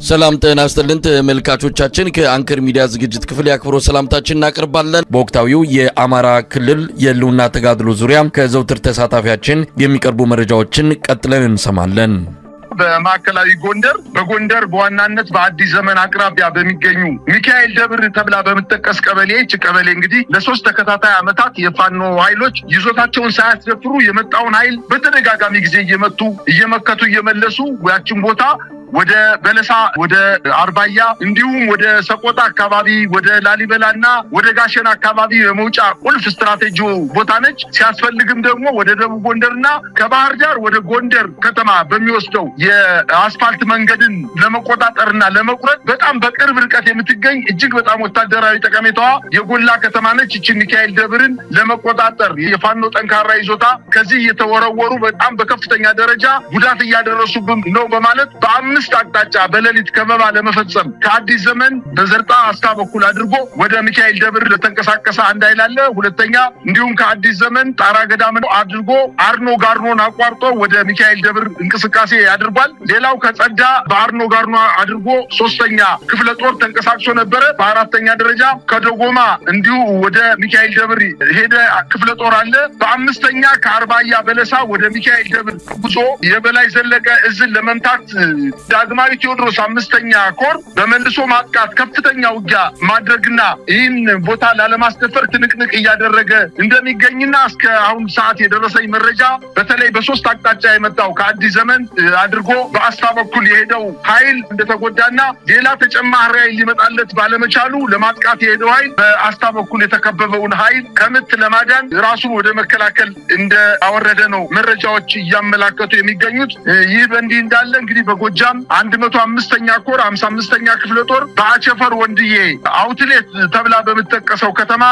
ሰላም ጤና ይስጥልን ተመልካቾቻችን ከአንከር ሚዲያ ዝግጅት ክፍል ያክብሮ ሰላምታችን እናቀርባለን። በወቅታዊው የአማራ ክልል የህልውና ተጋድሎ ዙሪያ ከዘውትር ተሳታፊያችን የሚቀርቡ መረጃዎችን ቀጥለን እንሰማለን። በማዕከላዊ ጎንደር በዋናነት በአዲስ ዘመን አቅራቢያ በሚገኙ ሚካኤል ደብር ተብላ በመጠቀስ ቀበሌ ቀበሌ እንግዲህ ለሶስት ተከታታይ ዓመታት የፋኖ ኃይሎች ይዞታቸውን ሳያስደፍሩ የመጣውን ኃይል በተደጋጋሚ ጊዜ እየመከቱ እየመለሱ ያችን ቦታ ወደ በለሳ ወደ አርባያ እንዲሁም ወደ ሰቆጣ አካባቢ ወደ ላሊበላና ወደ ጋሸና አካባቢ የመውጫ ቁልፍ ስትራቴጂ ቦታ ነች። ሲያስፈልግም ደግሞ ወደ ደቡብ ጎንደርና ከባህር ዳር ወደ ጎንደር ከተማ በሚወስደው የአስፋልት መንገድን ለመቆጣጠርና ለመቁረጥ በጣም በቅርብ ርቀት የምትገኝ እጅግ በጣም ወታደራዊ ጠቀሜታዋ የጎላ ከተማ ነች። እቺ ሚካኤል ደብርን ለመቆጣጠር የፋኖ ጠንካራ ይዞታ ከዚህ የተወረወሩ በጣም በከፍተኛ ደረጃ ጉዳት እያደረሱብን ነው በማለት በአምስት አቅጣጫ በሌሊት ከበባ ለመፈጸም ከአዲስ ዘመን በዘርጣ አስታ በኩል አድርጎ ወደ ሚካኤል ደብር ለተንቀሳቀሰ አንድ ኃይል አለ። ሁለተኛ እንዲሁም ከአዲስ ዘመን ጣራ ገዳም አድርጎ አርኖ ጋርኖን አቋርጦ ወደ ሚካኤል ደብር እንቅስቃሴ ያድርጓል። ሌላው ከጸዳ በአርኖ ጋርኖ አድርጎ ሶስተኛ ክፍለ ጦር ተንቀሳቅሶ ነበረ። በአራተኛ ደረጃ ከደጎማ እንዲሁ ወደ ሚካኤል ደብር ሄደ ክፍለ ጦር አለ። በአምስተኛ ከአርባያ በለሳ ወደ ሚካኤል ደብር ጉዞ የበላይ ዘለቀ እዝን ለመምታት ዳግማዊ ቴዎድሮስ አምስተኛ ኮር በመልሶ ማጥቃት ከፍተኛ ውጊያ ማድረግና ይህን ቦታ ላለማስደፈር ትንቅንቅ እያደረገ እንደሚገኝና እስከ አሁን ሰዓት የደረሰኝ መረጃ በተለይ በሶስት አቅጣጫ የመጣው ከአዲስ ዘመን አድርጎ በአስታ በኩል የሄደው ኃይል እንደተጎዳና ሌላ ተጨማሪ ኃይል ሊመጣለት ባለመቻሉ ለማጥቃት የሄደው ኃይል በአስታ በኩል የተከበበውን ኃይል ከምት ለማዳን ራሱን ወደ መከላከል እንዳወረደ ነው መረጃዎች እያመላከቱ የሚገኙት። ይህ በእንዲህ እንዳለ እንግዲህ በጎጃም 105ኛ ኮር 55ኛ ክፍለ ጦር በአቸፈር ወንድዬ አውትሌት ተብላ በመጠቀሰው ከተማ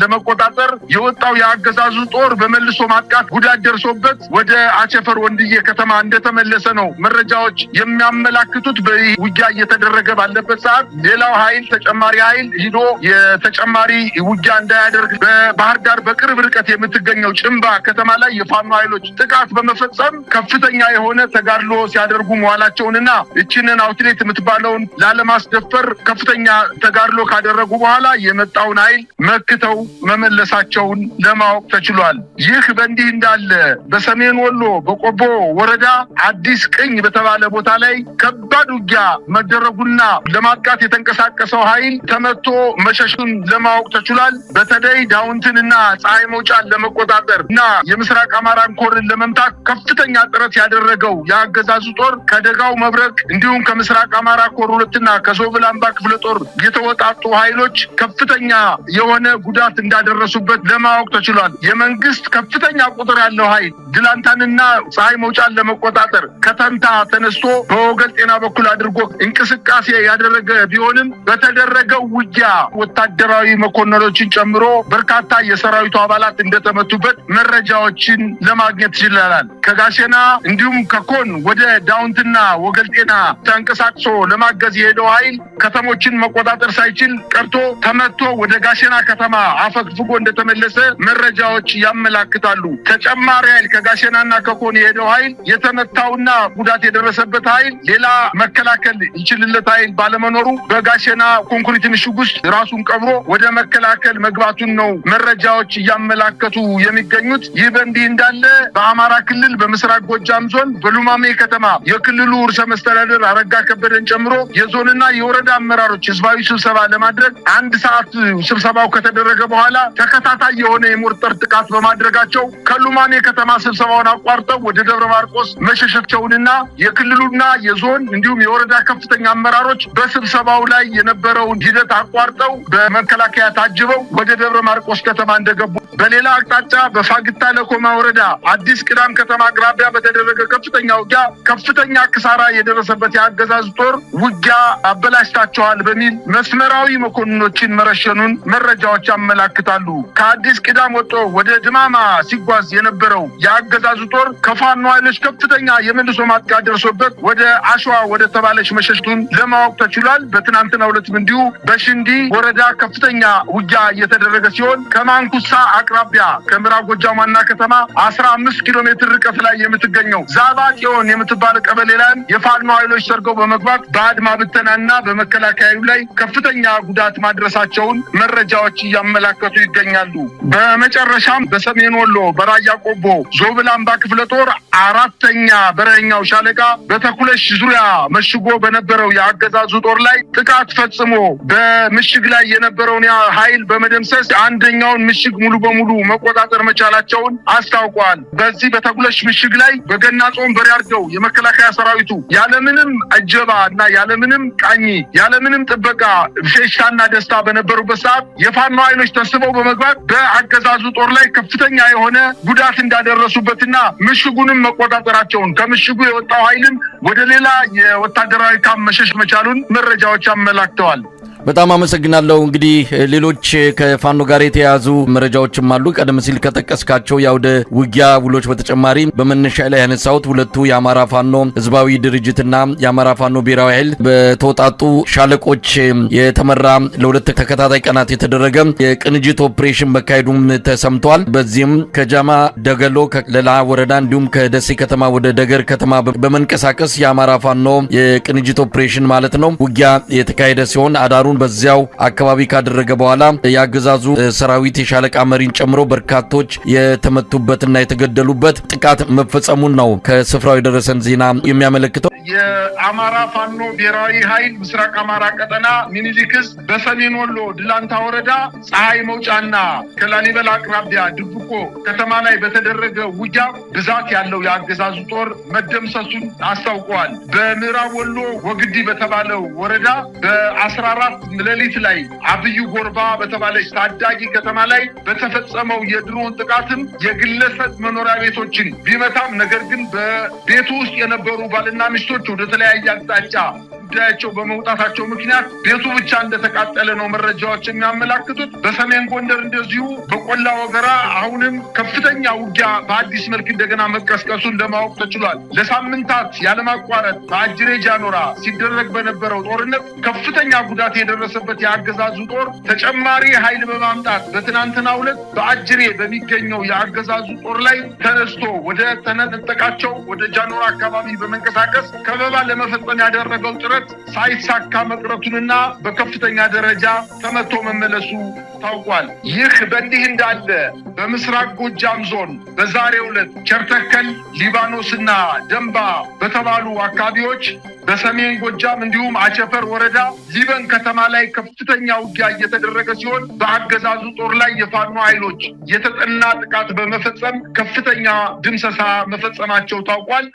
ለመቆጣጠር የወጣው የአገዛዙ ጦር በመልሶ ማጥቃት ጉዳት ደርሶበት ወደ አቸፈር ወንድዬ ከተማ እንደተመለሰ ነው መረጃዎች የሚያመላክቱት። በውጊያ እየተደረገ ባለበት ሰዓት ሌላው ኃይል ተጨማሪ ኃይል ሂዶ የተጨማሪ ውጊያ እንዳያደርግ በባህር ዳር በቅርብ ርቀት የምትገኘው ጭምባ ከተማ ላይ የፋኖ ኃይሎች ጥቃት በመፈጸም ከፍተኛ የሆነ ተጋድሎ ሲያደርጉ መዋላቸውንና እቺንን አውትሌት የምትባለውን ላለማስደፈር ከፍተኛ ተጋድሎ ካደረጉ በኋላ የመጣውን ኃይል መክተው መመለሳቸውን ለማወቅ ተችሏል። ይህ በእንዲህ እንዳለ በሰሜን ወሎ በቆቦ ወረዳ አዲስ ቅኝ በተባለ ቦታ ላይ ከባድ ውጊያ መደረጉና ለማጥቃት የተንቀሳቀሰው ኃይል ተመቶ መሸሹን ለማወቅ ተችሏል። በተለይ ዳውንትንና ፀሐይ መውጫን ለመቆጣጠር እና የምስራቅ አማራን ኮርን ለመምታት ከፍተኛ ጥረት ያደረገው የአገዛዙ ጦር ከደጋው መብረቅ እንዲሁም ከምስራቅ አማራ ኮር 2ና ከዞብል አምባ ክፍለ ጦር የተወጣጡ ኃይሎች ከፍተኛ የሆነ ጉዳት እንዳደረሱበት ለማወቅ ተችሏል። የመንግስት ከፍተኛ ቁጥር ያለው ኃይል ድላንታንና ፀሐይ መውጫን ለመቆጣጠር ከተንታ ተነስቶ በወገል ጤና በኩል አድርጎ እንቅስቃሴ ያደረገ ቢሆንም በተደረገው ውጊያ ወታደራዊ መኮንኖችን ጨምሮ በርካታ የሰራዊቱ አባላት እንደተመቱበት መረጃዎችን ለማግኘት ይችላል። ከጋሸና እንዲሁም ከኮን ወደ ዳውንትና ወገል ጤና ተንቀሳቅሶ ለማገዝ የሄደው ኃይል ከተሞችን መቆጣጠር ሳይችል ቀርቶ ተመቶ ወደ ጋሸና ከተማ አፈግፍጎ እንደተመለሰ መረጃዎች ያመላክታሉ። ተጨማሪ ኃይል ከጋሸናና ከኮን የሄደው ኃይል የተመታውና ጉዳት የደረሰበት ኃይል ሌላ መከላከል ይችልለት ኃይል ባለመኖሩ በጋሸና ኮንክሪት ምሽግ ውስጥ ራሱን ቀብሮ ወደ መከላከል መግባቱን ነው መረጃዎች እያመላከቱ የሚገኙት። ይህ በእንዲህ እንዳለ በአማራ ክልል በምስራቅ ጎጃም ዞን በሉማሜ ከተማ የክልሉ ርዕሰ መስተዳድር አረጋ ከበደን ጨምሮ የዞንና የወረዳ አመራሮች ህዝባዊ ስብሰባ ለማድረግ አንድ ሰዓት ስብሰባው ከተደረገ በኋላ ተከታታይ የሆነ የሞርተር ጥቃት በማድረጋቸው ከሉማሜ ከተማ ስብሰባውን አቋርጠው ወደ ደብረ ማርቆስ መሸሻቸውንና የክልሉና የዞን እንዲሁም የወረዳ ከፍተኛ አመራሮች በስብሰባው ላይ የነበረውን ሂደት አቋርጠው በመከላከያ ታጅበው ወደ ደብረ ማርቆስ ከተማ እንደገቡ፣ በሌላ አቅጣጫ በፋግታ ለኮማ ወረዳ አዲስ ቅዳም ከተማ አቅራቢያ በተደረገ ከፍተኛ ውጊያ ከፍተኛ ክሳራ የደረሰበት የአገዛዝ ጦር ውጊያ አበላሽታቸዋል በሚል መስመራዊ መኮንኖችን መረሸኑን መረጃዎች ያመላክታሉ። ከአዲስ ቅዳም ወጥቶ ወደ ድማማ ሲጓዝ የነበረው የአገዛዙ ጦር ከፋኖ ኃይሎች ከፍተኛ የመልሶ ማጥቃት ደርሶበት ወደ አሸዋ ወደ ተባለች መሸሽቱን ለማወቅ ተችሏል። በትናንትናው ዕለትም እንዲሁ በሽንዲ ወረዳ ከፍተኛ ውጊያ እየተደረገ ሲሆን ከማንኩሳ አቅራቢያ ከምዕራብ ጎጃም ዋና ከተማ 15 ኪሎ ሜትር ርቀት ላይ የምትገኘው ዛባጤዮን የምትባል ቀበሌ ላይ የፋኖ ኃይሎች ሰርገው በመግባት በአድማ ብተናና በመከላከያው ላይ ከፍተኛ ጉዳት ማድረሳቸውን መረጃዎች እያመላከቱ ይገኛሉ። በመጨረሻም በሰሜን ወሎ በራያ ቆቦ ዞብላምባ ክፍለ ጦር 4ኛ በረኛው ሻለቃ በተኩለሽ ዙሪያ መሽጎ በነበረው የአገዛዙ ጦር ላይ ጥቃት ፈጽሞ በምሽግ ላይ የነበረውን ኃይል በመደምሰስ አንደኛውን ምሽግ ሙሉ በሙሉ መቆጣጠር መቻላቸውን አስታውቋል። በዚህ በተኩለሽ ምሽግ ላይ በገና ጾም በሬ አርደው የመከላከያ ሰራዊቱ ያለምንም እጀባ እና ያለምንም ቃኝ ያለምንም ጥበቃ ፌሽታና ደስታ በነበሩበት ሰዓት የፋኖ ኃይሎች ተስበው በመግባት በአገዛዙ ጦር ላይ ከፍተኛ የሆነ ጉዳት እንዳደረሱበትና ምሽጉንም መቆጣጠራቸውን ከምሽጉ የወጣው ኃይልን ወደ ሌላ የወታደራዊ ካምፕ መሸሽ መቻሉን መረጃዎች አመላክተዋል። በጣም አመሰግናለሁ። እንግዲህ ሌሎች ከፋኖ ጋር የተያዙ መረጃዎችም አሉ። ቀደም ሲል ከጠቀስካቸው ያውደ ውጊያ ውሎች በተጨማሪ በመነሻ ላይ ያነሳሁት ሁለቱ የአማራ ፋኖ ህዝባዊ ድርጅትና የአማራ ፋኖ ብሔራዊ ኃይል በተወጣጡ ሻለቆች የተመራ ለሁለት ተከታታይ ቀናት የተደረገ የቅንጅት ኦፕሬሽን መካሄዱም ተሰምቷል። በዚህም ከጃማ ደገሎ ከለላ ወረዳ እንዲሁም ከደሴ ከተማ ወደ ደገር ከተማ በመንቀሳቀስ የአማራ ፋኖ የቅንጅት ኦፕሬሽን ማለት ነው ውጊያ የተካሄደ ሲሆን አዳሩን በዚያው አካባቢ ካደረገ በኋላ የአገዛዙ ሰራዊት የሻለቃ መሪን ጨምሮ በርካቶች የተመቱበትና የተገደሉበት ጥቃት መፈጸሙን ነው ከስፍራው የደረሰን ዜና የሚያመለክተው። የአማራ ፋኖ ብሔራዊ ኃይል ምስራቅ አማራ ቀጠና ሚኒሊክስ በሰሜን ወሎ ድላንታ ወረዳ ፀሐይ መውጫና ከላሊበላ አቅራቢያ ድብቆ ከተማ ላይ በተደረገ ውጊያ ብዛት ያለው የአገዛዙ ጦር መደምሰሱን አስታውቀዋል። በምዕራብ ወሎ ወግዲ በተባለው ወረዳ በ14 ሌሊት ላይ አብዩ ጎርባ በተባለች ታዳጊ ከተማ ላይ በተፈጸመው የድሮን ጥቃትም የግለሰብ መኖሪያ ቤቶችን ቢመታም ነገር ግን በቤቱ ውስጥ የነበሩ ባልና ሚስቶች ወደ ተለያየ አቅጣጫ ጉዳያቸው በመውጣታቸው ምክንያት ቤቱ ብቻ እንደተቃጠለ ነው መረጃዎች የሚያመላክቱት። በሰሜን ጎንደር እንደዚሁ በቆላ ወገራ አሁንም ከፍተኛ ውጊያ በአዲስ መልክ እንደገና መቀስቀሱን ለማወቅ ተችሏል። ለሳምንታት ያለማቋረጥ በአጅሬ ጃኖራ ሲደረግ በነበረው ጦርነት ከፍተኛ ጉዳት የደረሰበት የአገዛዙ ጦር ተጨማሪ ኃይል በማምጣት በትናንትናው ዕለት በአጅሬ በሚገኘው የአገዛዙ ጦር ላይ ተነስቶ ወደ ተነጠቃቸው ወደ ጃኖራ አካባቢ በመንቀሳቀስ ከበባ ለመፈጸም ያደረገው ጥረት ሳይሳካ መቅረቱንና በከፍተኛ ደረጃ ተመቶ መመለሱ ታውቋል። ይህ በእንዲህ እንዳለ በምስራቅ ጎጃም ዞን በዛሬው ዕለት ቸርተከል፣ ሊባኖስና ደንባ በተባሉ አካባቢዎች በሰሜን ጎጃም እንዲሁም አቸፈር ወረዳ ሊበን ከተማ ላይ ከፍተኛ ውጊያ እየተደረገ ሲሆን በአገዛዙ ጦር ላይ የፋኖ ኃይሎች የተጠና ጥቃት በመፈጸም ከፍተኛ ድምሰሳ መፈጸማቸው ታውቋል።